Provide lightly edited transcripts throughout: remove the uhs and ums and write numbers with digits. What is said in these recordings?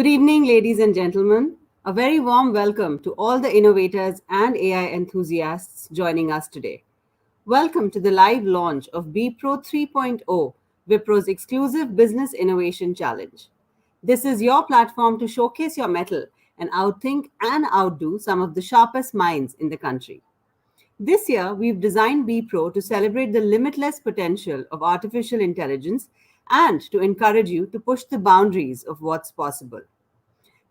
Good evening, ladies and gentlemen. A very warm welcome to all the innovators and AI enthusiasts joining us today. Welcome to the live launch of Wipro 3.0, Wipro's exclusive Business Innovation Challenge. This is your platform to showcase your mettle and outthink and outdo some of the sharpest minds in the country. This year, we've designed Wipro to celebrate the limitless potential of artificial intelligence and to encourage you to push the boundaries of what's possible.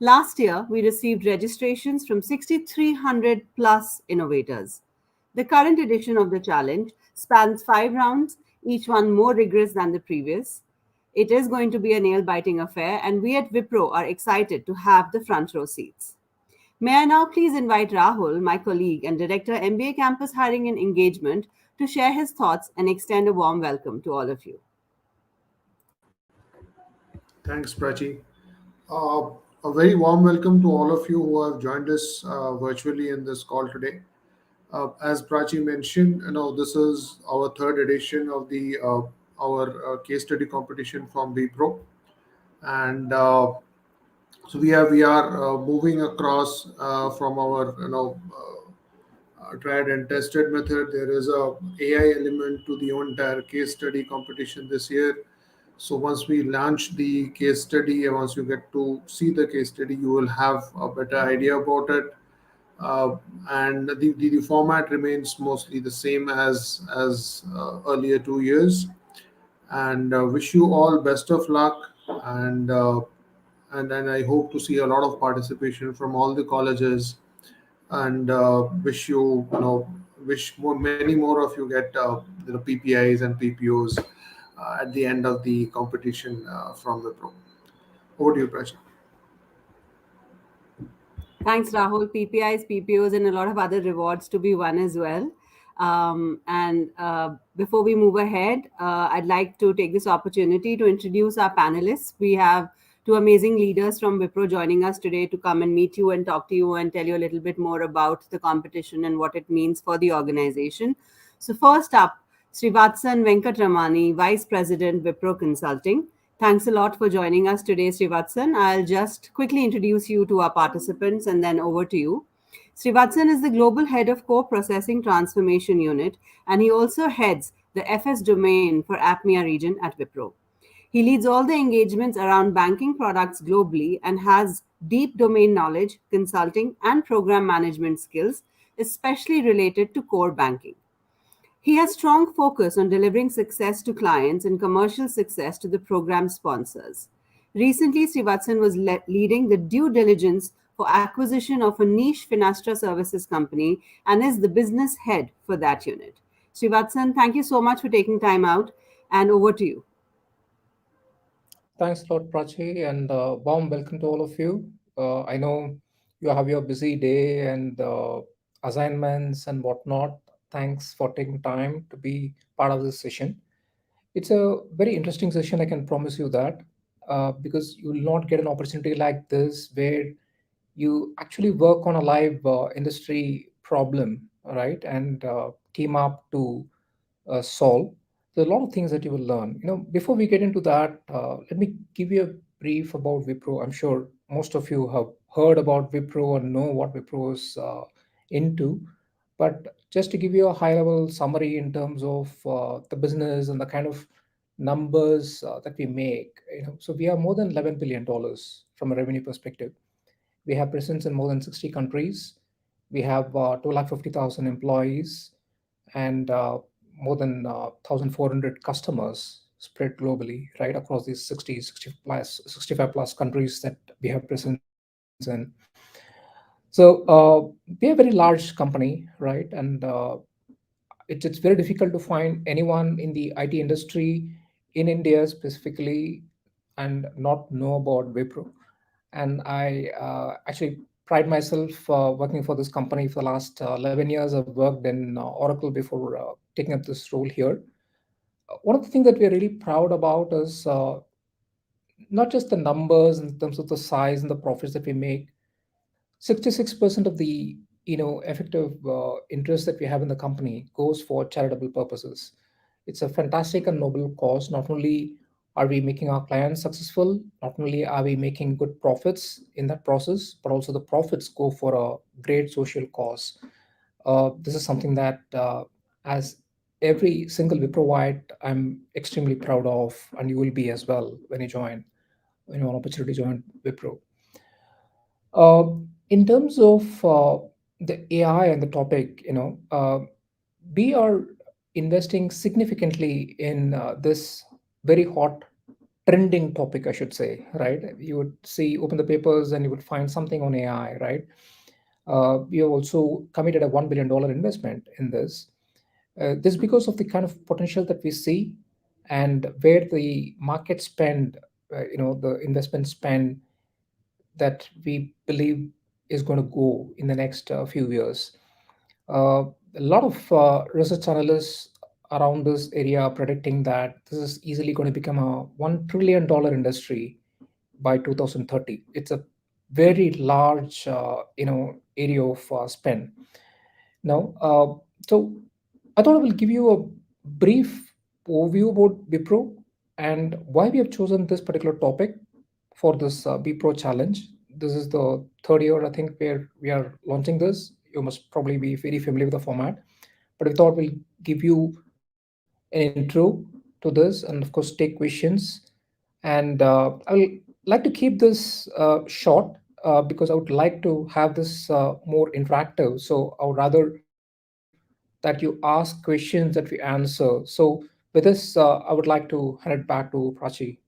Last year, we received registrations from 6,300 plus innovators. The current edition of the challenge spans 5 rounds, each one more rigorous than the previous. It is going to be a nail biting affair, and we at Wipro are excited to have the front row seats. May I now please invite Rahul, my colleague and Director MBA Campus Hiring and Engagement, to share his thoughts and extend a warm welcome to all of you. Thanks, Prachi. Uh, a very warm welcome to all of you who have joined us virtually in this call today. As Prachi mentioned, this is our third edition of the our case study competition from Wipro, and so we are moving across from our tried and tested method. There is a AI element to the entire case study competition this year. So once we launch the case study, and once you get to see the case study, you will have a better idea about it. Uh, and the format remains mostly the same as earlier 2 years. And wish you all best of luck. And then I hope to see a lot of participation from all the colleges. And wish many more of you get PPIs and PPOs at the end of the competition from the pro. Over to you, Prashant. Thanks, Rahul. PPIs, PPOs, and a lot of other rewards to be won as well. And before we move ahead, I'd like to take this opportunity to introduce our panelists. We have two amazing leaders from Wipro joining us today to come and meet you and talk to you and tell you a little bit more about the competition and what it means for the organization. So, first up, Srivatsan Venkatramani, Vice President, Wipro Consulting. Thanks a lot for joining us today, Srivatsan. I'll just quickly introduce you to our participants and then over to you. Srivatsan is the Global Head of Core Processing Transformation Unit, and he also heads the FS domain for APMEA region at Wipro. He leads all the engagements around banking products globally and has deep domain knowledge, consulting, and program management skills, especially related to core banking. He has strong focus on delivering success to clients and commercial success to the program sponsors. Recently, Srivatsan was leading the due diligence for acquisition of a niche Finastra services company and is the business head for that unit. Srivatsan, thank you so much for taking time out, and over to you. Thanks a lot, Prachi, and warm welcome to all of you. I know you have your busy day and assignments and whatnot. Thanks for taking time to be part of this session. It's a very interesting session, I can promise you that, because you will not get an opportunity like this where you actually work on a live industry problem, right? And team up to solve. There are a lot of things that you will learn. Before we get into that, let me give you a brief about Wipro. I'm sure most of you have heard about Wipro and know what Wipro is into. But just to give you a high level summary in terms of the business and the kind of numbers that we make, so we are more than $11 billion from a revenue perspective. We have presence in more than 60 countries. We have 250,000 employees and more than 1,400 customers spread globally, right, across these 60 plus, 65 plus countries that we have presence in. So we are a very large company, right? And it's very difficult to find anyone in the IT industry in India specifically and not know about Wipro. And I actually pride myself working for this company for the last 11 years. I've worked in Oracle before taking up this role here. One of the things that we're really proud about is not just the numbers in terms of the size and the profits that we make. 66% of the effective interest that we have in the company goes for charitable purposes. It's a fantastic and noble cause, not only Are we making our clients successful? Not only are we making good profits in that process, but also the profits go for a great social cause. This is something that, as every single Wiprovite, I'm extremely proud of, and you will be as well when you join, when you have an opportunity to join Wipro. Uh, in terms of the AI and the topic, we are investing significantly in this very hot trending topic, I should say, right? You would see, open the papers and you would find something on AI, right? We have also committed a $1 billion investment in this. This is because of the kind of potential that we see and where the market spend, the investment spend that we believe is going to go in the next few years. Uh, a lot of research analysts around this area are predicting that this is easily going to become a $1 trillion industry by 2030. It's a very large, area of spend. Now, so I thought I will give you a brief overview about Wipro and why we have chosen this particular topic for this Wipro challenge. This is the third year, I think, where we are launching this. You must probably be very familiar with the format, but we thought we'll give you an intro to this and, of course, take questions. And I will like to keep this short because I would like to have this more interactive. So I would rather that you ask questions that we answer. So with this, I would like to hand it back to Prachi.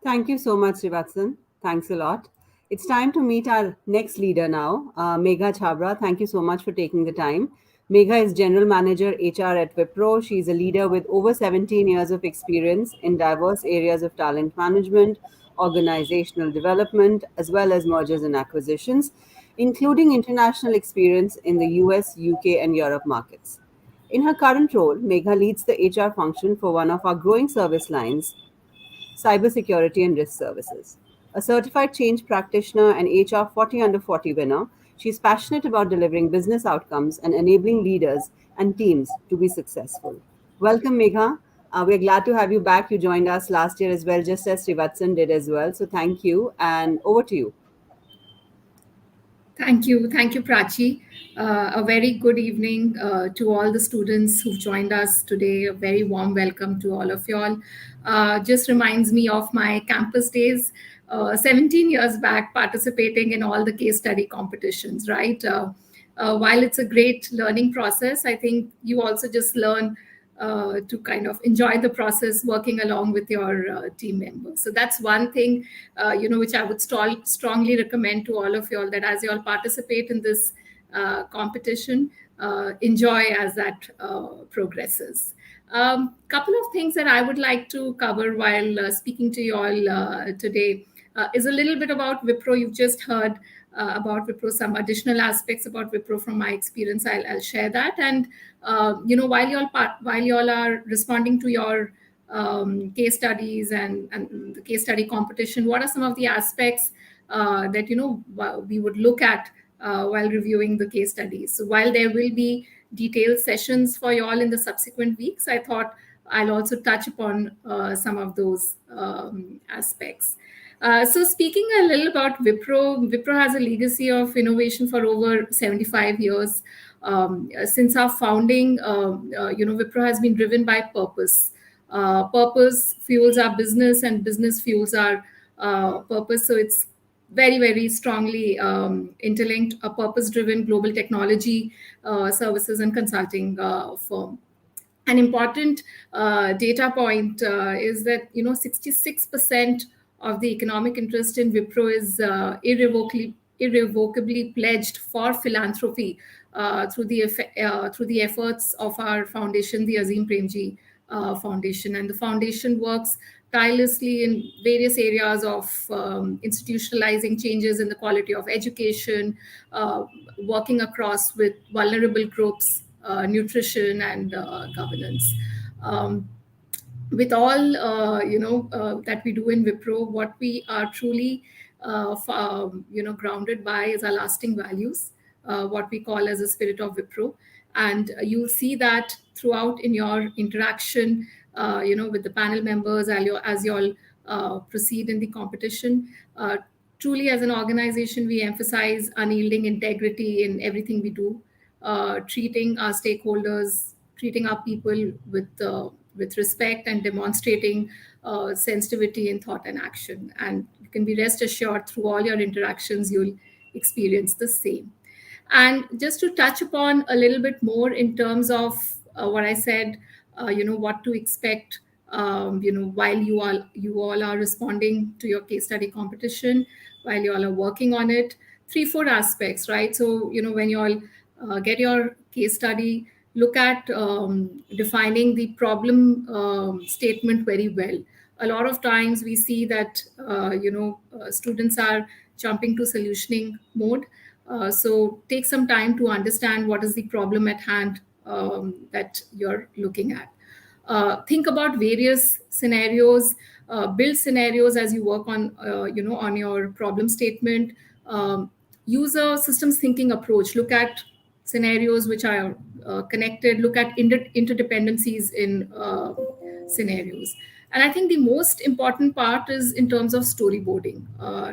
Thank you so much, Srivatsan. Thanks a lot. It's time to meet our next leader now, Megha Chabra. Thank you so much for taking the time. Megha is General Manager HR at Wipro. She's a leader with over 17 years of experience in diverse areas of talent management, organizational development, as well as mergers and acquisitions, including international experience in the US, UK, and Europe markets. In her current role, Megha leads the HR function for one of our growing service lines, cybersecurity and risk services. A certified change practitioner and HR 40 under 40 winner, she is passionate about delivering business outcomes and enabling leaders and teams to be successful. Welcome, Megha. We're glad to have you back. You joined us last year as well, just as Srivatsan did as well. So thank you, and over to you. Thank you, Prachi. A very good evening to all the students who've joined us today. A very warm welcome to all of y'all. Just reminds me of my campus days, 17 years back, participating in all the case study competitions, right? While it's a great learning process, I think you also just learn to kind of enjoy the process working along with your team members. So that's one thing, which I would strongly recommend to all of y'all, that as y'all participate in this competition, enjoy as that progresses. Couple of things that I would like to cover while speaking to you all today is a little bit about Wipro. You've just heard about Wipro, some additional aspects about Wipro from my experience. I'll share that. And while y'all are responding to your case studies and the case study competition, what are some of the aspects that we would look at while reviewing the case studies? So while there will be detailed sessions for y'all in the subsequent weeks, I thought I'll also touch upon some of those aspects. So speaking a little about Wipro has a legacy of innovation for over 75 years. Since our founding, Wipro has been driven by purpose. Purpose fuels our business, and business fuels our purpose. So it's very, very strongly interlinked. A purpose-driven global technology services and consulting firm. An important data point is that 66% of the economic interest in Wipro is irrevocably pledged for philanthropy through the efforts of our foundation, the Azim Premji Foundation. And the foundation works tirelessly in various areas of institutionalizing changes in the quality of education, working across with vulnerable groups, nutrition, and governance. Um, with all that we do in Wipro, what we are truly grounded by is our lasting values, what we call as a spirit of Wipro. And you'll see that throughout in your interaction with the panel members as you all proceed in the competition. Truly, as an organization, we emphasize unyielding integrity in everything we do, treating our stakeholders, treating our people with respect, and demonstrating sensitivity in thought and action. And you can be rest assured through all your interactions, you'll experience the same. And just to touch upon a little bit more in terms of what I said, what to expect, while you all are responding to your case study competition, while you all are working on it, three, four aspects, right? So, when you all get your case study, look at defining the problem statement very well. A lot of times we see that, students are jumping to solutioning mode. So take some time to understand what is the problem at hand that you're looking at. Think about various scenarios, build scenarios as you work on your problem statement. Use a systems thinking approach. Look at scenarios which are connected. Look at interdependencies in scenarios. And I think the most important part is in terms of storyboarding,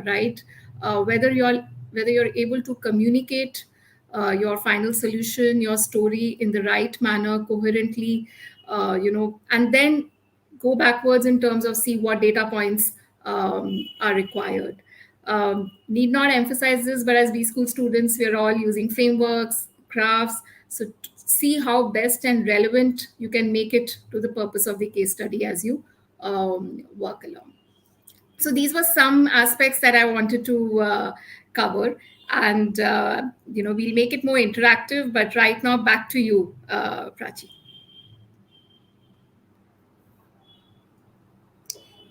right? Whether you're able to communicate your final solution, your story in the right manner, coherently, and then go backwards in terms of see what data points are required. Need not emphasize this, but as B school students, we are all using frameworks, graphs. So see how best and relevant you can make it to the purpose of the case study as you work along. So these were some aspects that I wanted to cover, and we'll make it more interactive. But right now, back to you, Prachi.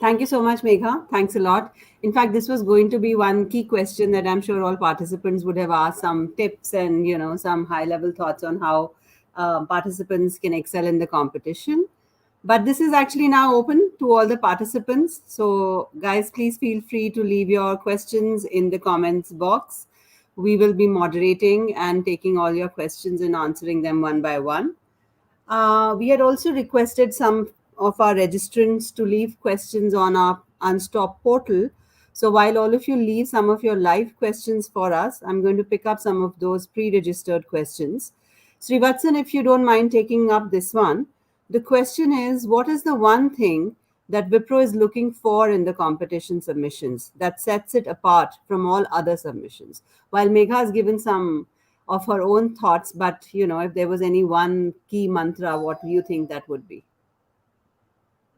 Thank you so much, Megha. Thanks a lot. In fact, this was going to be one key question that I'm sure all participants would have asked, some tips and some high-level thoughts on how participants can excel in the competition. But this is actually now open to all the participants. So, guys, please feel free to leave your questions in the comments box. We will be moderating and taking all your questions and answering them one by one. We had also requested some of our registrants to leave questions on our Unstop portal. So while all of you leave some of your live questions for us, I'm going to pick up some of those pre-registered questions. Srivatsan, if you don't mind taking up this one, the question is, what is the one thing that Wipro is looking for in the competition submissions that sets it apart from all other submissions? While Megha has given some of her own thoughts, but if there was any one key mantra, what do you think that would be?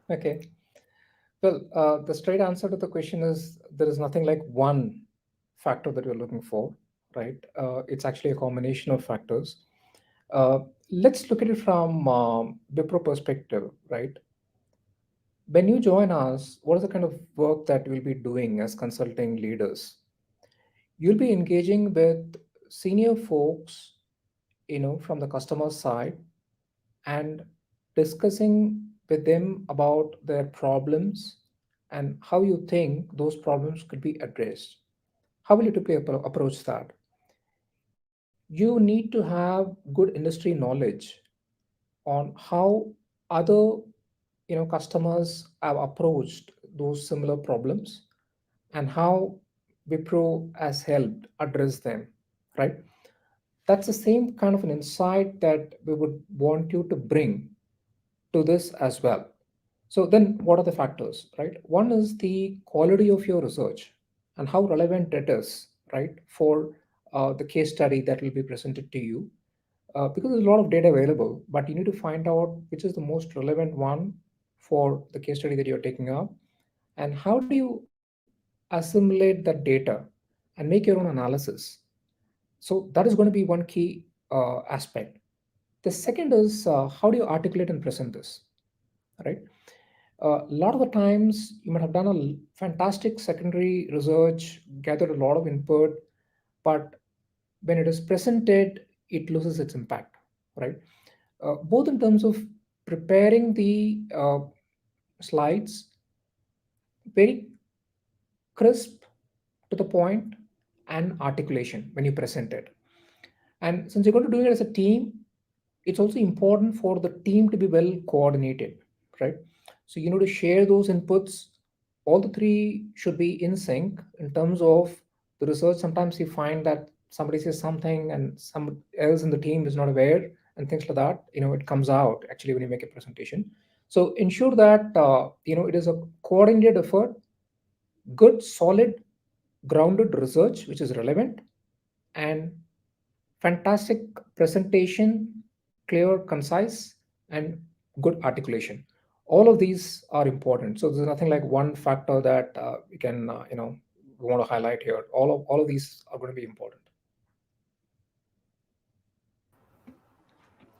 Okay. Well, the straight answer to the question is there is nothing like one factor that you're looking for, right? It's actually a combination of factors. Uh, let's look at it from Wipro perspective, right? When you join us, what is the kind of work that we'll be doing as consulting leaders? You'll be engaging with senior folks, from the customer side, and discussing with them about their problems and how you think those problems could be addressed. How will you typically approach that? You need to have good industry knowledge on how other customers have approached those similar problems and how Wipro has helped address them, right? That's the same kind of an insight that we would want you to bring to this as well. So then what are the factors, right? One is the quality of your research and how relevant it is, right, for the case study that will be presented to you. Because there's a lot of data available, but you need to find out which is the most relevant one for the case study that you're taking up, and how do you assimilate that data and make your own analysis. So that is going to be one key aspect. The second is how do you articulate and present this, right? A lot of the times you might have done a fantastic secondary research, gathered a lot of input, but when it is presented, it loses its impact, right? Both in terms of preparing the slides very crisp, to the point, and articulation when you present it. And since you're going to do it as a team, it's also important for the team to be well coordinated. right? So you need to share those inputs. All the three should be in sync in terms of the research. Sometimes you find that somebody says something and someone else in the team is not aware, and things like that. It comes out actually when you make a presentation. So ensure that it is a coordinated effort, good, solid, grounded research which is relevant, and fantastic presentation, clear, concise, and good articulation. All of these are important. So there's nothing like one factor that we can, we want to highlight here. All of these are going to be important.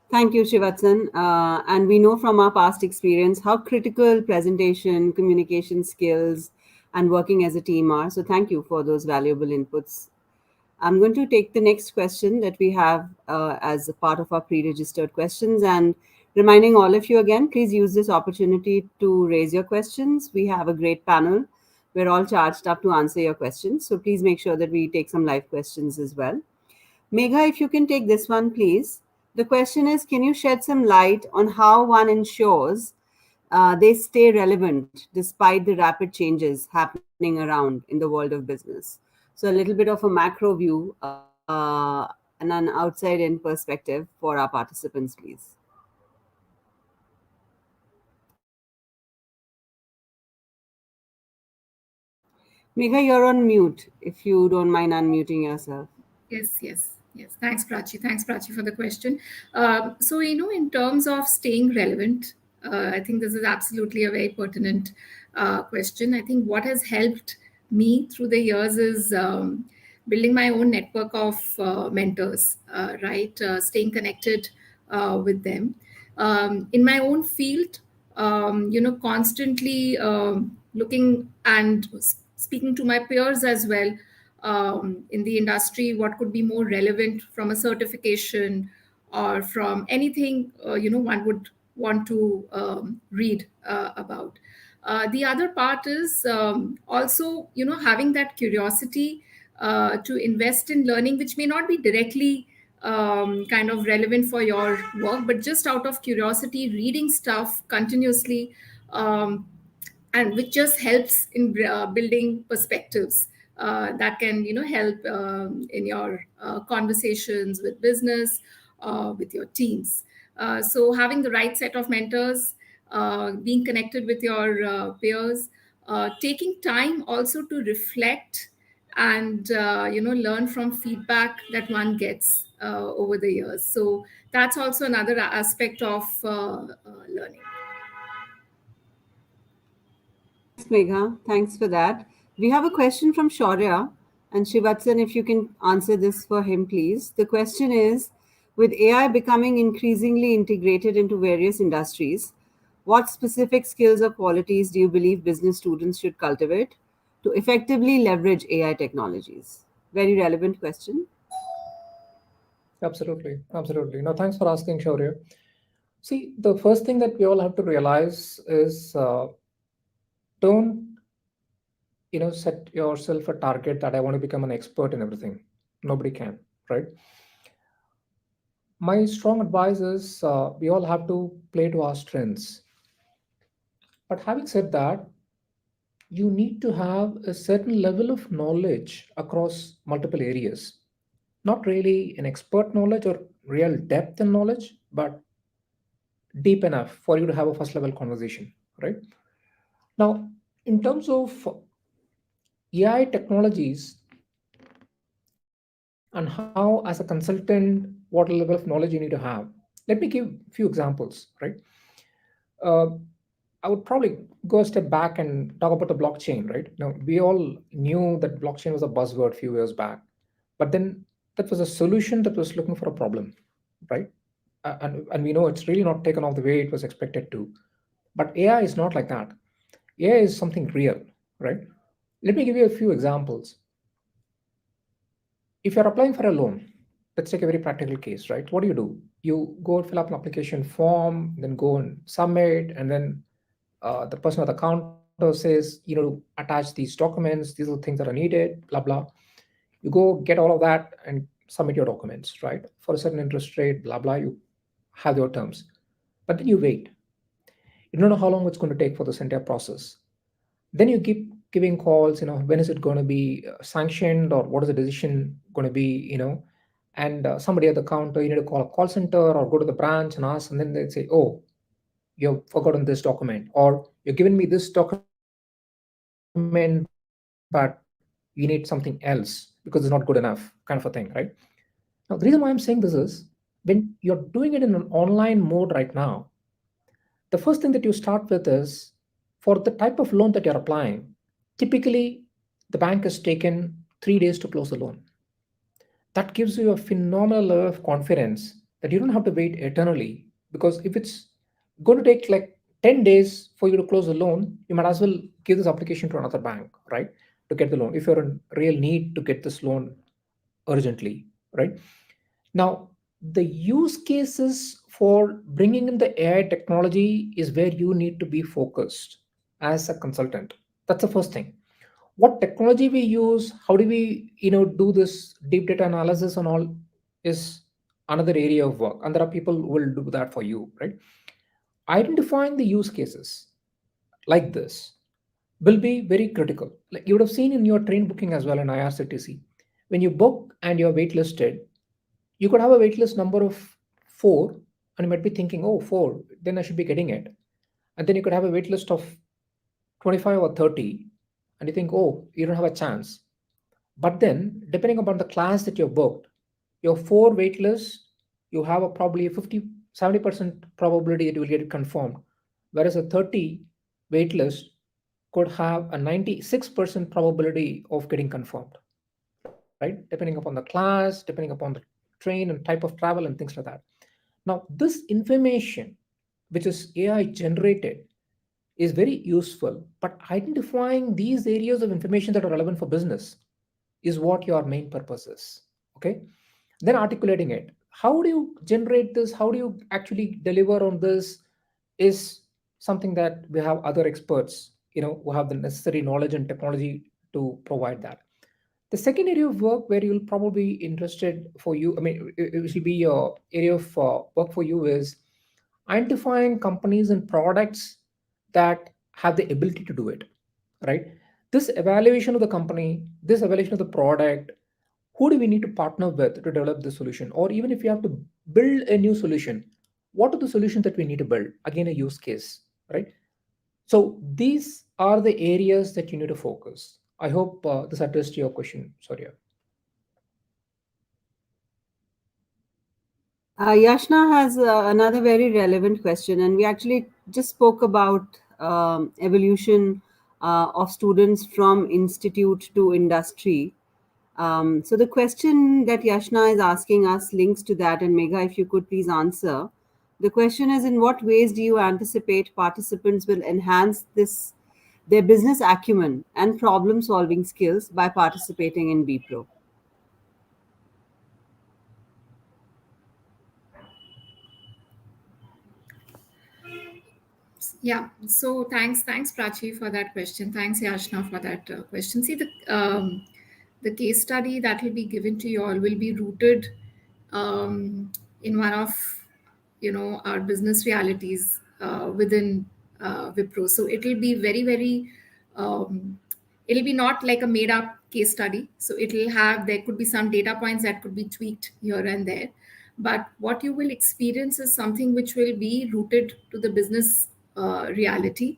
Thank you, Shivatsan. And we know from our past experience how critical presentation, communication skills, and working as a team are. So, thank you for those valuable inputs. I'm going to take the next question that we have as a part of our pre registered questions. And reminding all of you again, please use this opportunity to raise your questions. We have a great panel. We're all charged up to answer your questions. So, please make sure that we take some live questions as well. Megha, if you can take this one, please. The question is, can you shed some light on how one ensures they stay relevant despite the rapid changes happening around in the world of business? So, a little bit of a macro view and an outside in perspective for our participants, please. Megha, you're on mute if you don't mind unmuting yourself. Yes, yes, yes. Thanks, Prachi. Thanks, Prachi, for the question. So, in terms of staying relevant, I think this is absolutely a very pertinent question. I think what has helped me through the years is building my own network of mentors, right? Staying connected with them. In my own field, constantly looking and speaking to my peers as well in the industry, what could be more relevant from a certification or from anything one would want to read about. The other part is also having that curiosity to invest in learning, which may not be directly kind of relevant for your work, but just out of curiosity, reading stuff continuously, and which just helps in building perspectives that can help in your conversations with business, with your teams. So having the right set of mentors, being connected with your peers, taking time also to reflect and learn from feedback that one gets over the years. So that's also another aspect of learning. Thanks, Megha. Thanks for that. We have a question from Shaurya. And Shivatsan, if you can answer this for him, please. The question is, with AI becoming increasingly integrated into various industries, what specific skills or qualities do you believe business students should cultivate to effectively leverage AI technologies? Very relevant question. Absolutely. Absolutely. No, thanks for asking, Shaurya. See, the first thing that we all have to realize is don't set yourself a target that I want to become an expert in everything. Nobody can, right? My strong advice is we all have to play to our strengths. But having said that, you need to have a certain level of knowledge across multiple areas. Not really an expert knowledge or real depth in knowledge, but deep enough for you to have a first level conversation, right? Now, in terms of AI technologies and how, as a consultant, what level of knowledge you need to have, let me give a few examples, right? Uh, I would probably go a step back and talk about the blockchain, right? Now, we all knew that blockchain was a buzzword a few years back, but then that was a solution that was looking for a problem, right? And we know it's really not taken off the way it was expected to. But AI is not like that. AI is something real, right? Let me give you a few examples. If you're applying for a loan, let's take a very practical case, right? What do? You go and fill up an application form, then go and submit, and then the person at the counter says, attach these documents, these are the things that are needed, blah, blah. You go get all of that and submit your documents, right? For a certain interest rate, blah, blah, you have your terms. But then you wait. You don't know how long it's going to take for this entire process. Then you keep giving calls, when is it going to be sanctioned, or what is the decision going to be, and somebody at the counter, you need to call a call center or go to the branch and ask, and then they say, oh, you've forgotten this document, or you're giving me this document, but you need something else because it's not good enough, kind of a thing, right? Now, the reason why I'm saying this is, when you're doing it in an online mode right now, the first thing that you start with is, for the type of loan that you're applying, typically the bank has taken 3 days to close the loan. That gives you a phenomenal level of confidence that you don't have to wait eternally. Because if it's going to take like 10 days for you to close a loan, you might as well give this application to another bank, right? To get the loan, if you're in real need to get this loan urgently, right? Now, the use cases for bringing in the AI technology is where you need to be focused as a consultant. That's the first thing. What technology we use, how do we do this deep data analysis and all, is another area of work, and there are people who will do that for you, right? Identifying the use cases like this will be very critical. Like you would have seen in your train booking as well in IRCTC, when you book and you're waitlisted, you could have a waitlist number of 4, and you might be thinking, oh, 4, then I should be getting it. And then you could have a waitlist of 25 or 30, and you think, oh, you don't have a chance. But then, depending upon the class that you're booked, your 4 waitlist, you have a probably a 50-70% probability that you will get it confirmed, whereas a 30 waitlist could have a 96% probability of getting confirmed, right? Depending upon the class, depending upon the train and type of travel and things like that. Now, this information, which is AI generated, is very useful, but identifying these areas of information that are relevant for business is what your main purpose is. Okay. Then articulating it. How do you generate this? How do you actually deliver on this? Is something that we have other experts, who have the necessary knowledge and technology to provide that. The second area of work where you'll probably be interested for you, I mean, it will be a area of work for you, is identifying companies and products that have the ability to do it, right? This evaluation of the company, this evaluation of the product, who do we need to partner with to develop the solution? Or even if you have to build a new solution, what are the solutions that we need to build? Again, a use case, right? So these are the areas that you need to focus. I hope this addressed your question, Surya. Yashna has another very relevant question, and we actually just spoke about evolution of students from institute to industry. So the question that Yashna is asking us links to that, and Megha, if you could please answer. The question is, in what ways do you anticipate participants will enhance their business acumen and problem solving skills by participating in BPRO? Yeah. So thanks, Prachi, for that question. Thanks, Yashna, for that question. See, the case study that will be given to you all will be rooted in one of our business realities within Wipro. So it will be very um, it'll be not like a made up case study. So it'll have, there could be some data points that could be tweaked here and there, but what you will experience is something which will be rooted to the business reality,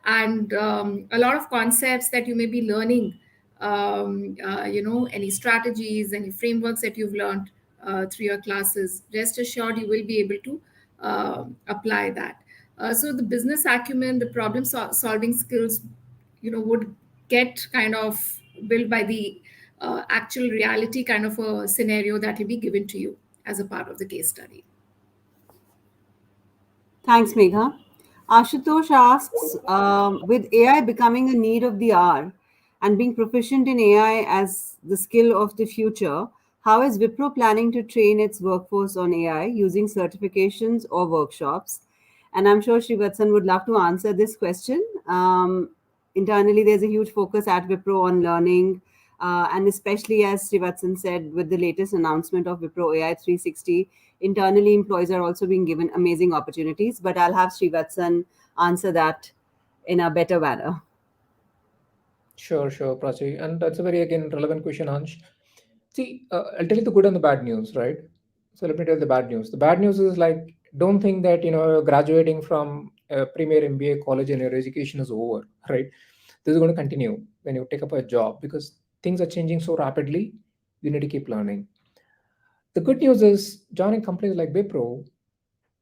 and a lot of concepts that you may be learning, any strategies, any frameworks that you've learned through your classes, rest assured you will be able to apply that. So the business acumen, the problem solving skills, would get kind of built by the actual reality kind of a scenario that will be given to you as a part of the case study. Thanks, Megha. Ashutosh asks, with AI becoming a need of the hour and being proficient in AI as the skill of the future, how is Wipro planning to train its workforce on AI using certifications or workshops? And I'm sure Srivatsan would love to answer this question. Internally, there's a huge focus at Wipro on learning, and especially as Srivatsan said, with the latest announcement of Wipro AI 360, internally employees are also being given amazing opportunities. But I'll have Srivatsan answer that in a better manner. Sure, Prachi. And that's a very, again, relevant question, Ansh. See, I'll tell you the good and the bad news, right? So let me tell you the bad news. The bad news is like, don't think that, graduating from a premier MBA college and your education is over, right? This is going to continue when you take up a job because things are changing so rapidly. You need to keep learning. The good news is joining companies like Wipro,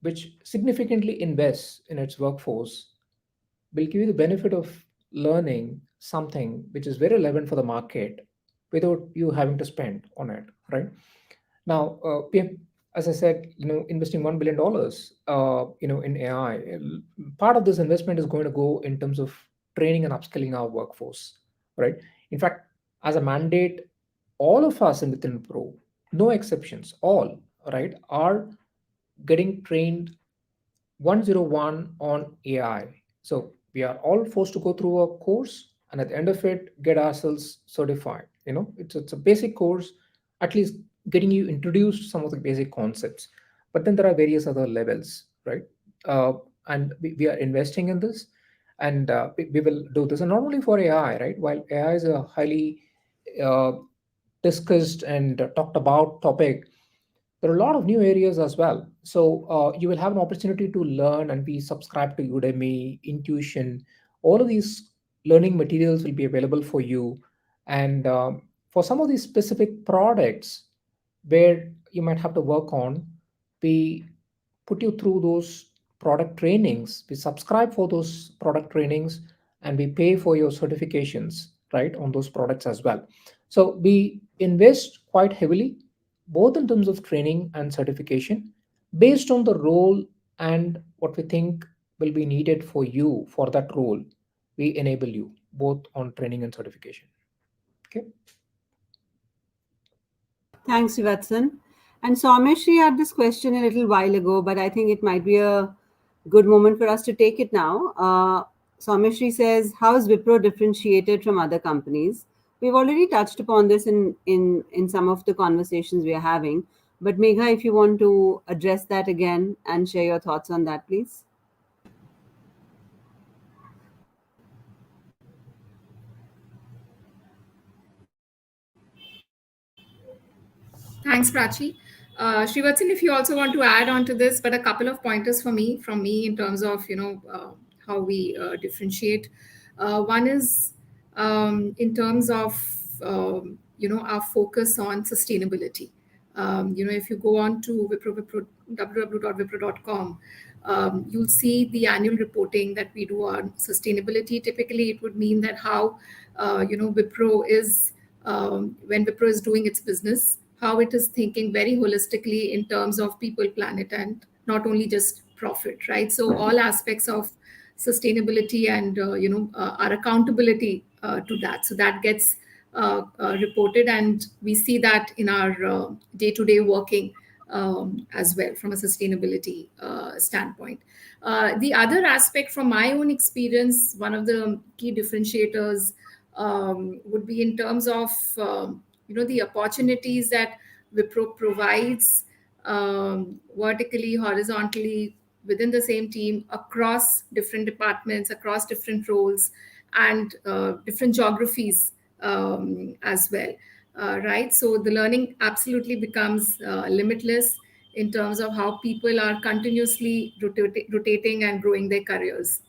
which significantly invests in its workforce, will give you the benefit of learning something which is very relevant for the market without you having to spend on it, right? Now, we have, as I said, investing $1 billion, in AI. Part of this investment is going to go in terms of training and upskilling our workforce, right? In fact, as a mandate, all of us in within Pro, no exceptions, all right, are getting trained 101 on AI. So we are all forced to go through a course and at the end of it, get ourselves certified. It's a basic course, at least getting you introduced to some of the basic concepts. But then there are various other levels, right? And we are investing in this and we will do this. And not only for AI, right? While AI is a highly uh, discussed and talked about topic, there are a lot of new areas as well. So you will have an opportunity to learn and be subscribed to Udemy, Intuition. All of these learning materials will be available for you. And for some of these specific products where you might have to work on, we put you through those product trainings. We subscribe for those product trainings and we pay for your certifications, right, on those products as well. So we invest quite heavily both in terms of training and certification based on the role and what we think will be needed for you for that role. We enable you both on training and certification. Okay. Thanks, Shivatsan. And Soumeshri had this question a little while ago, but I think it might be a good moment for us to take it now. Soumeshri says, how is Wipro differentiated from other companies? We've already touched upon this in some of the conversations we are having. But Megha, if you want to address that again and share your thoughts on that, please. Thanks, Prachi. Srivatsan, if you also want to add on to this, but a couple of pointers from me in terms of how we differentiate. One is in terms of our focus on sustainability. If you go on to www.wipro.com, you'll see the annual reporting that we do on sustainability. Typically, it would mean that how Wipro is when Wipro is doing its business, how it is thinking very holistically in terms of people, planet, and not only just profit, right? So all aspects of sustainability and our accountability to that. So that gets reported, and we see that in our day-to-day working as well from a sustainability standpoint. The other aspect, from my own experience, one of the key differentiators would be in terms of the opportunities that Wipro provides vertically, horizontally within the same team across different departments, across different roles, and different geographies as well. Right, so the learning absolutely becomes limitless in terms of how people are continuously rotating and growing their careers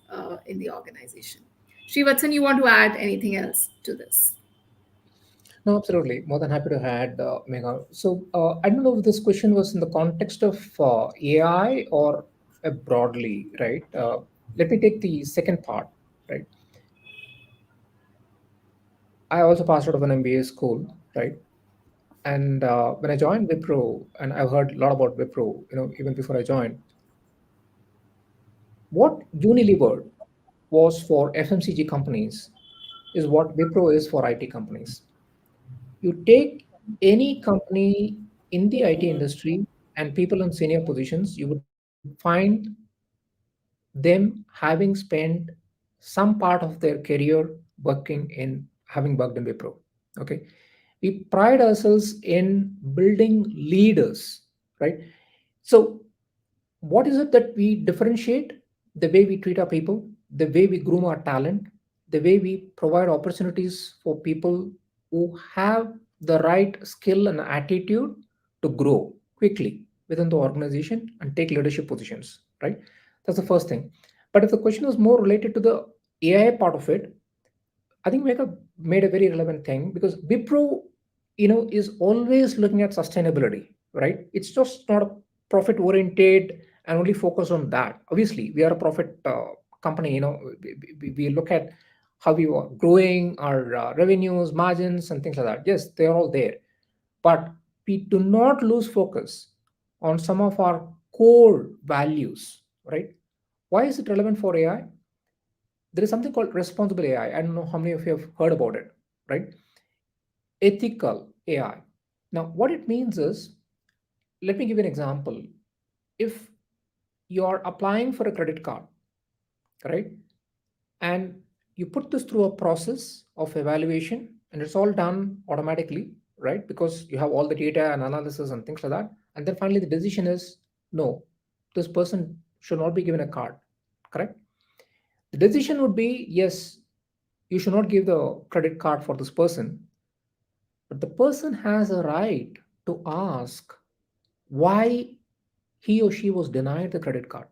in the organization. Srivatsan, you want to add anything else to this? No, absolutely. More than happy to add, Megha. So I don't know if this question was in the context of AI or broadly, right? Let me take the second part, right? I also passed out of an MBA school, right? And when I joined Wipro, and I've heard a lot about Wipro, even before I joined, what Unilever was for FMCG companies is what Wipro is for IT companies. You take any company in the IT industry and people in senior positions, you would find them having spent some part of their career working in having worked in Wipro. Okay. We pride ourselves in building leaders, right? So, what is it that we differentiate? the way we treat our people, the way we groom our talent, the way we provide opportunities for people who have the right skill and attitude to grow quickly within the organization and take leadership positions, right? That's the first thing. But if the question is more related to the AI part of it, I think Mega made a very relevant thing because Wipro, is always looking at sustainability, right? It's just not a profit oriented and only focus on that. Obviously, we are a profit company. We look at how we are growing our revenues, margins, and things like that. Yes, they are all there, but we do not lose focus on some of our core values, right? Why is it relevant for AI? There is something called responsible AI. I don't know how many of you have heard about it, right? Ethical AI. Now, what it means is, let me give you an example. If you're applying for a credit card, right, and you put this through a process of evaluation, and it's all done automatically, right, because you have all the data and analysis and things like that, and then finally the decision is no, this person should not be given a card, correct? The decision would be yes, you should not give the credit card for this person, but the person has a right to ask why he or she was denied the credit card,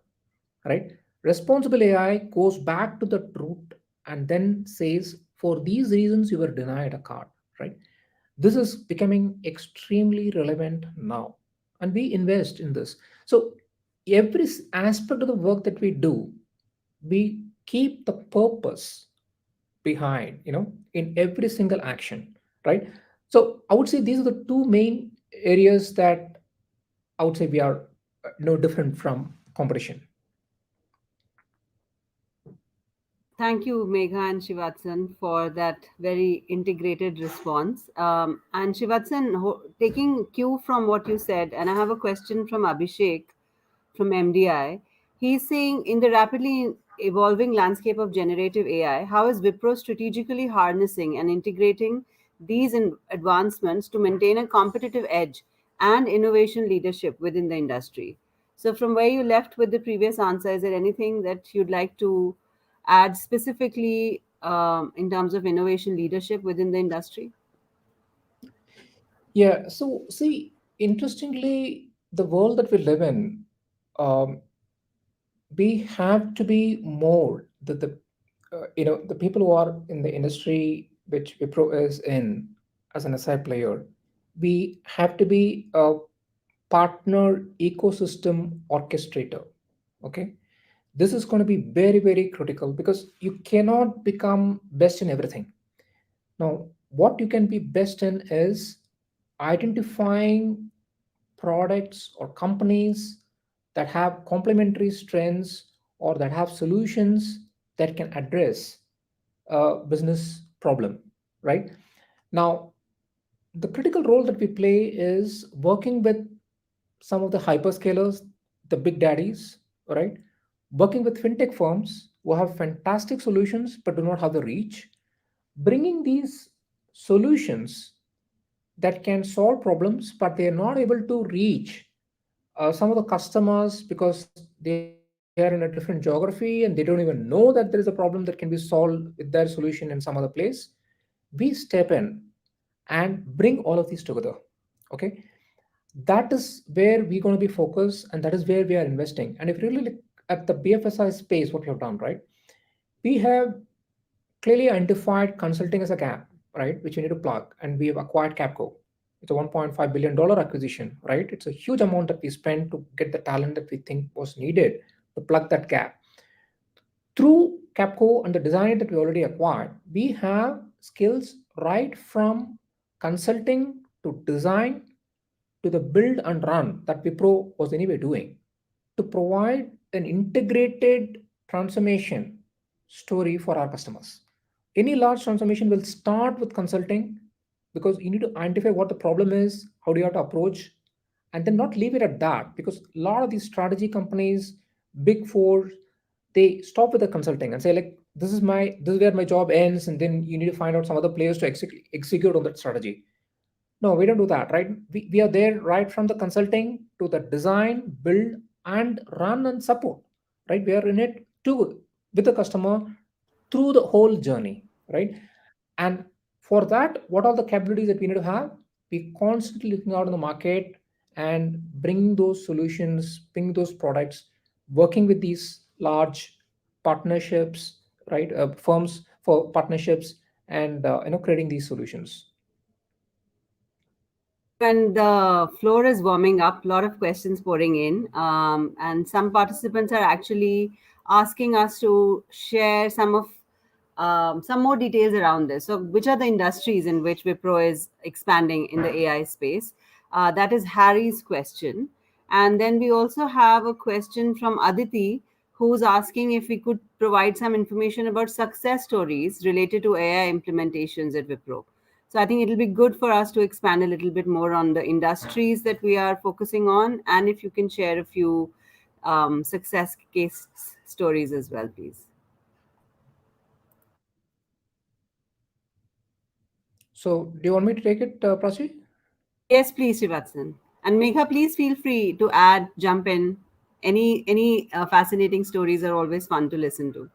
right? Responsible AI goes back to the root and then says, for these reasons, you were denied a card, right? This is becoming extremely relevant now, and we invest in this. So, every aspect of the work that we do, we keep the purpose behind, in every single action, right? So I would say these are the two main areas that I would say we are no different from competition. Thank you, Megha and Shivatsan, for that very integrated response. And Shivatsan, taking cue from what you said, and I have a question from Abhishek from MDI. He's saying, in the rapidly evolving landscape of generative AI, how is Wipro strategically harnessing and integrating these advancements to maintain a competitive edge and innovation leadership within the industry? So, from where you left with the previous answer, is there anything that you'd like to add specifically in terms of innovation leadership within the industry? Yeah. So see, interestingly, the world that we live in, um, we have to be more the people who are in the industry which Wipro is in as an SI player. We have to be a partner ecosystem orchestrator. Okay, this is going to be very very critical because you cannot become best in everything. Now, what you can be best in is identifying products or companies that have complementary strengths or that have solutions that can address a business problem, right? Now, the critical role that we play is working with some of the hyperscalers, the big daddies, right? Working with fintech firms who have fantastic solutions but do not have the reach, bringing these solutions that can solve problems, but they are not able to reach some of the customers because they are in a different geography and they don't even know that there is a problem that can be solved with their solution in some other place. We step in and bring all of these together. Okay, that is where we're going to be focused and that is where we are investing. And if you really look at the BFSI space, what we have done, right? We have clearly identified consulting as a gap, right, which we need to plug, and we have acquired Capco. It's a $1.5 billion acquisition, right? It's a huge amount that we spent to get the talent that we think was needed to plug that gap. Through Capco and the design that we already acquired, we have skills right from consulting to design to the build and run that Wipro was anyway doing to provide an integrated transformation story for our customers. Any large transformation will start with consulting because you need to identify what the problem is, how do you have to approach, and then not leave it at that because a lot of these strategy companies, big four, they stop with the consulting and say like this is where my job ends, and then you need to find out some other players to execute on that strategy. No, we don't do that, right? We are there right from the consulting to the design, build, and run and support, right? We are in it to with the customer through the whole journey, right? And for that, what are the capabilities that we need to have? We constantly looking out in the market and bring those solutions, bring those products, working with these large partnerships, right? Firms for partnerships, and creating these solutions. And the floor is warming up, a lot of questions pouring in. And some participants are actually asking us to share some more details around this. So, which are the industries in which Wipro is expanding in the AI space? That is Harry's question. And then we also have a question from Aditi, who's asking if we could provide some information about success stories related to AI implementations at Wipro. So I think it'll be good for us to expand a little bit more on the industries that we are focusing on, and if you can share a few success case stories as well, please. So, do you want me to take it, Prachi? Yes, please, Srivatsan. And Megha, please feel free to add, jump in. Any fascinating stories are always fun to listen to.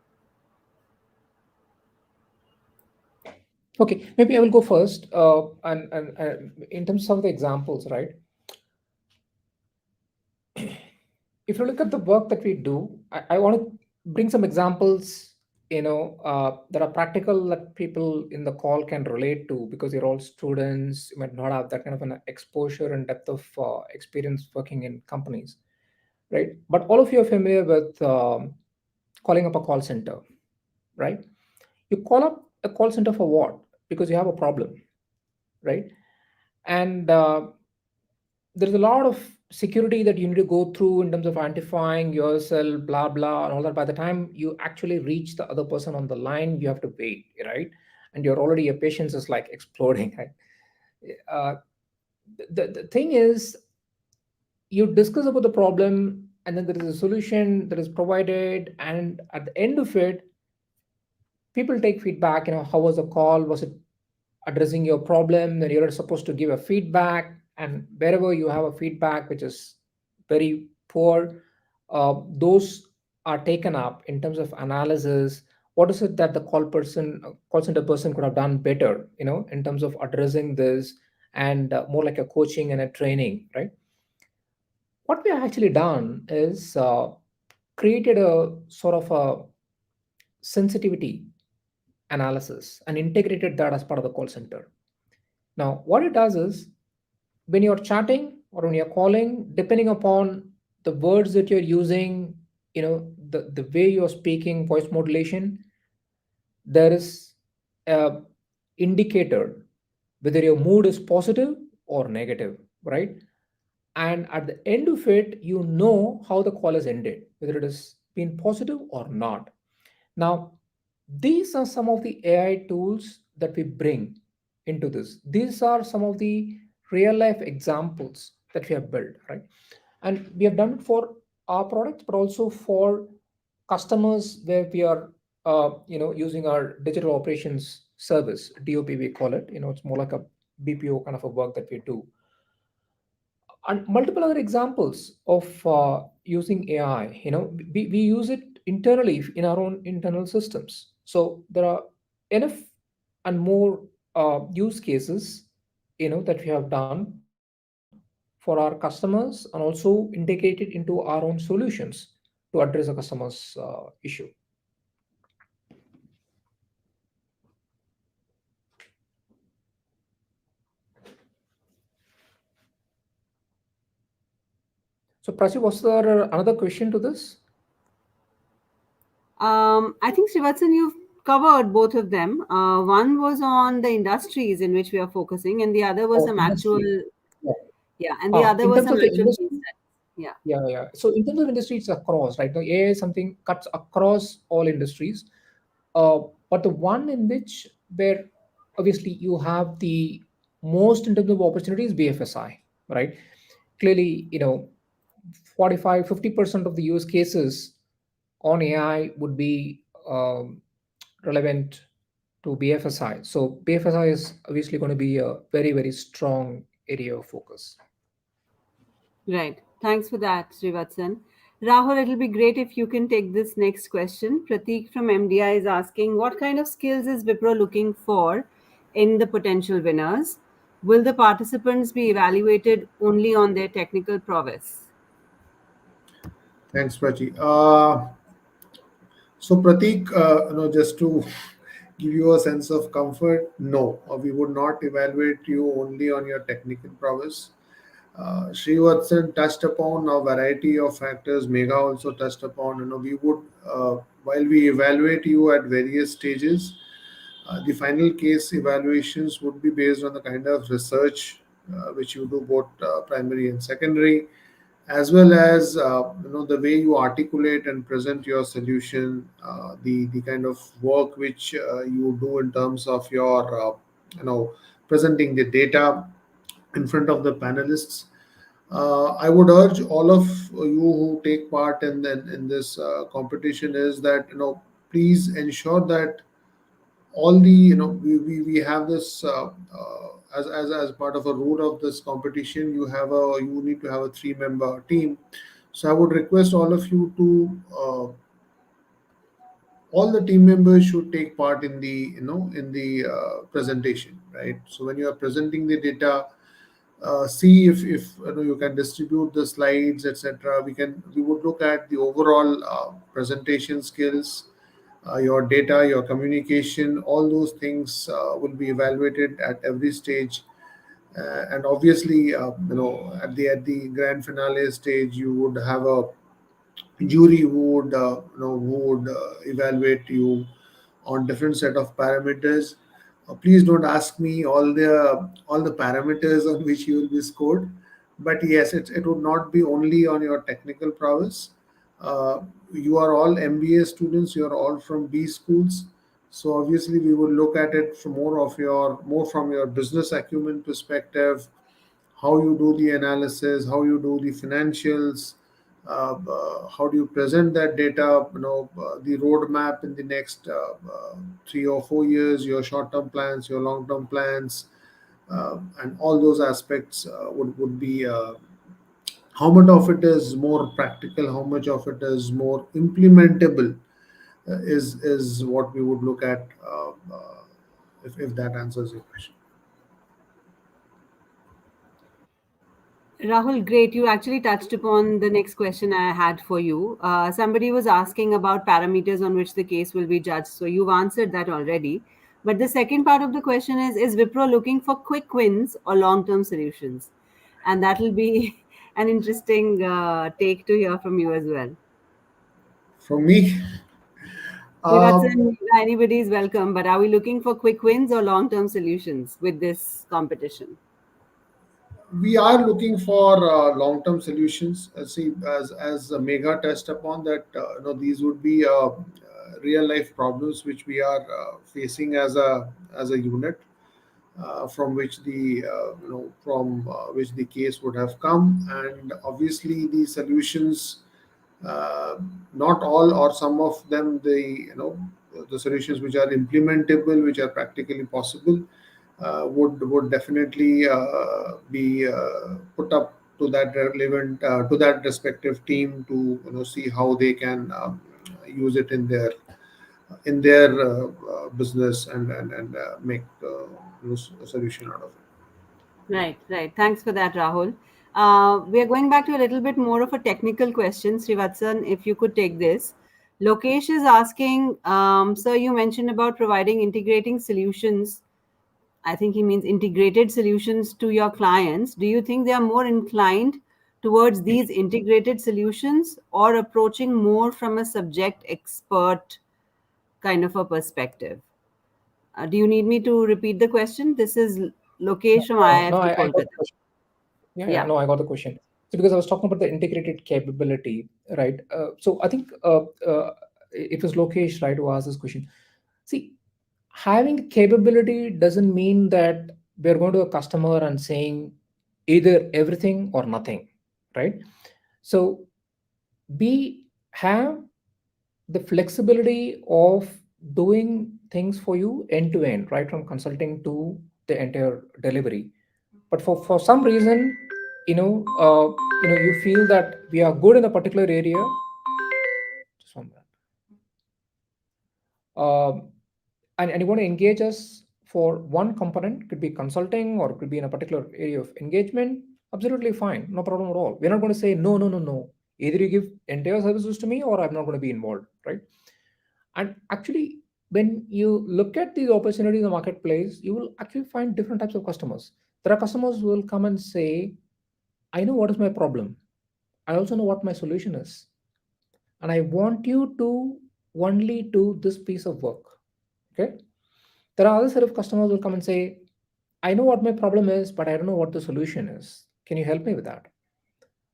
Okay, maybe I will go first. And in terms of the examples, right? If you look at the work that we do, I want to bring some examples, that are practical that people in the call can relate to, because you're all students. You might not have that kind of an exposure and depth of experience working in companies, right? But all of you are familiar with calling up a call center, right? You call up a call center for what? Because you have a problem, right? And there's a lot of security that you need to go through in terms of identifying yourself, blah blah, and all that. By the time you actually reach the other person on the line, you have to wait, right? And you're already, your patience is like exploding, right? uh, the thing is, you discuss about the problem, and then there is a solution that is provided, and at the end of it, people take feedback. How was the call? Was it addressing your problem? Then you're supposed to give a feedback, and wherever you have a feedback which is very poor, those are taken up in terms of analysis. What is it that the call center person could have done better, in terms of addressing this, and more like a coaching and a training, right? What we have actually done is created a sort of a sensitivity analysis and integrated that as part of the call center. Now, what it does is, when you're chatting or when you're calling, depending upon the words that you're using, the way you're speaking, voice modulation, there is a indicator whether your mood is positive or negative, right? And at the end of it, you know how the call has ended, whether it has been positive or not. Now, these are some of the AI tools that we bring into this. These are some of the real life examples that we have built, right? And we have done it for our products, but also for customers where we are, using our digital operations service, DOP we call it. It's more like a BPO kind of a work that we do, and multiple other examples of using AI. We use it internally in our own internal systems. So there are enough and more use cases, that we have done for our customers, and also integrated into our own solutions to address a customer's issue. So, Prasi, was there another question to this? I think, Srivatsan, you've covered both of them. One was on the industries in which we are focusing, and the other was Or some actual, industry? Yeah. yeah, and the other In was terms some of the actual case industry, studies. Yeah. yeah, yeah. So in terms of industry, it's across, right? Now, AI is something cuts across all industries. Uh, but the one in which, where obviously you have the most in terms of opportunities, BFSI, right? Clearly, 45, 50% of the use cases on AI would be relevant to BFSI. So BFSI is obviously going to be a very, very strong area of focus. Right. Thanks for that, Srivatsan. Rahul, it'll be great if you can take this next question. Prateek from MDI is asking, what kind of skills is Wipro looking for in the potential winners? Will the participants be evaluated only on their technical prowess? Thanks, Prachi. So Pratik, just to give you a sense of comfort, no, we would not evaluate you only on your technical prowess. Srivatsan touched upon a variety of factors. Megha also touched upon. We would, while we evaluate you at various stages, the final case evaluations would be based on the kind of research which you do, both primary and secondary, as well as the way you articulate and present your solution, the kind of work which you do in terms of your presenting the data in front of the panelists. I would urge all of you who take part in this competition is that please ensure that all the we have this as part of a rule of this competition. You need to have a 3-member team. So I would request all of you to all the team members should take part in the presentation, right? So when you are presenting the data, see if you can distribute the slides, etc. We would look at the overall presentation skills, your data, your communication, all those things will be evaluated at every stage. And obviously, at the grand finale stage, you would have a jury who would evaluate you on different set of parameters. Please don't ask me all the parameters on which you will be scored, but yes, it would not be only on your technical prowess. Uh, you are all MBA students. You are all from B schools, so obviously we will look at it from more from your business acumen perspective, how you do the analysis, how you do the financials, how do you present that data, the roadmap in the next 3 or 4 years, your short-term plans, your long-term plans, and all those aspects would be how much of it is more practical, how much of it is more implementable, is what we would look at, if that answers your question. Rahul, great. You actually touched upon the next question I had for you. Somebody was asking about parameters on which the case will be judged. So you've answered that already. But the second part of the question is Wipro looking for quick wins or long term solutions? And that will be an interesting take to hear from you as well. From me, uh, Srivatsan, anybody is welcome, but are we looking for quick wins or long term solutions with this competition? we are looking for long-term solutions. See, as Megha touched upon that, these would be real life problems which we are facing as a unit, from which the case would have come, and obviously the solutions, uh, not all or some of them, the solutions which are implementable, which are practically possible, would definitely be put up to that relevant to that respective team to see how they can use it in their business, and make a solution out of it. Right, right. Thanks for that, Rahul. We are going back to a little bit more of a technical question. Srivatsan, if you could take this. Lokesh is asking, sir, you mentioned about providing integrating solutions. I think he means integrated solutions to your clients. Do you think they are more inclined towards these integrated solutions or approaching more from a subject expert kind of a perspective? Do you need me to repeat the question? This is No, Lokesh from no, IIFT I got the Kolkata. question. Yeah, Yeah. no, I got the question. So because I was talking about the integrated capability, right? So I think it was Lokesh, right, who asked this question. See, having capability doesn't mean that we're going to a customer and saying either everything or nothing, right? So we have the flexibility of doing things for you end to end, right, from consulting to the entire delivery. But for some reason, you feel that we are good in a particular area. Just one minute. Um, and you want to engage us for one component, could be consulting or could be in a particular area of engagement, absolutely fine, no problem at all. We're not going to say no, no, no, no. Either you give entire services to me or I'm not going to be involved, right? And actually, when you look at these opportunities in the marketplace, you will actually find different types of customers. There are customers who will come and say, I know what is my problem. I also know what my solution is. And I want you to only do this piece of work. Okay. There are other set of customers who will come and say, I know what my problem is, but I don't know what the solution is. Can you help me with that?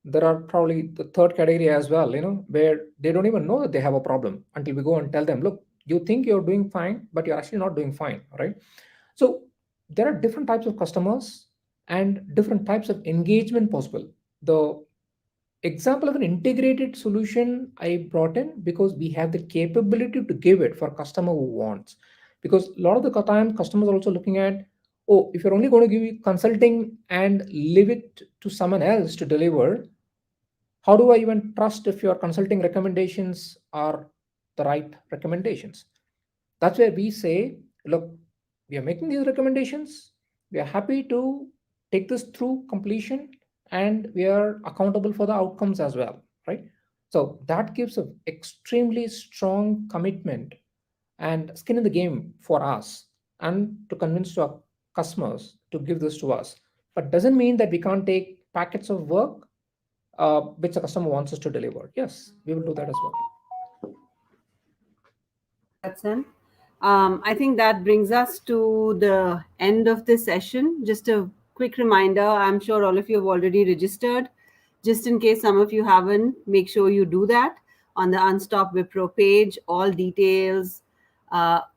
There are probably the third category as well, where they don't even know that they have a problem until we go and tell them, look, you think you're doing fine, but you're actually not doing fine, right? So there are different types of customers and different types of engagement possible. The example of an integrated solution I brought in because we have the capability to give it for a customer who wants. Because a lot of the time, customers are also looking at, oh, if you're only going to give you consulting and leave it to someone else to deliver, how do I even trust if your consulting recommendations are the right recommendations? That's where we say, look, we are making these recommendations. We are happy to take this through completion and we are accountable for the outcomes as well, right? So that gives an extremely strong commitment and skin in the game for us and to convince our customers to give this to us. But doesn't mean that we can't take packets of work which the customer wants us to deliver. Yes, we will do that as well. Thank you, Hudson. I think that brings us to the end of this session. Just a quick reminder, I'm sure all of you have already registered. Just in case some of you haven't, make sure you do that on the Unstop Wipro page. All details,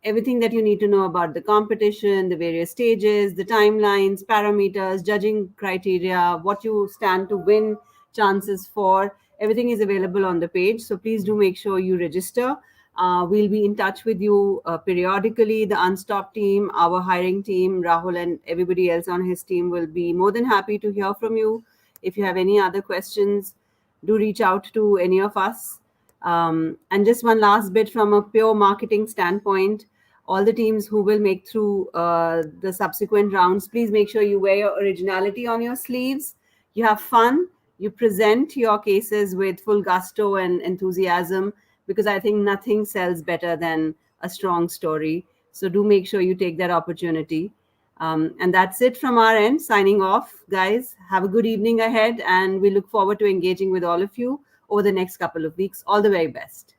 everything that you need to know about the competition, the various stages, the timelines, parameters, judging criteria, what you stand to win, chances for, everything is available on the page. So please do make sure you register. We'll be in touch with you periodically. The Unstop team, our hiring team, Rahul and everybody else on his team will be more than happy to hear from you. If you have any other questions, do reach out to any of us. And just one last bit from a pure marketing standpoint, all the teams who will make through the subsequent rounds, please make sure you wear your originality on your sleeves. You have fun. You present your cases with full gusto and enthusiasm, because I think nothing sells better than a strong story. So do make sure you take that opportunity. And that's it from our end. Signing off, guys. Have a good evening ahead, and we look forward to engaging with all of you over the next couple of weeks. All the very best.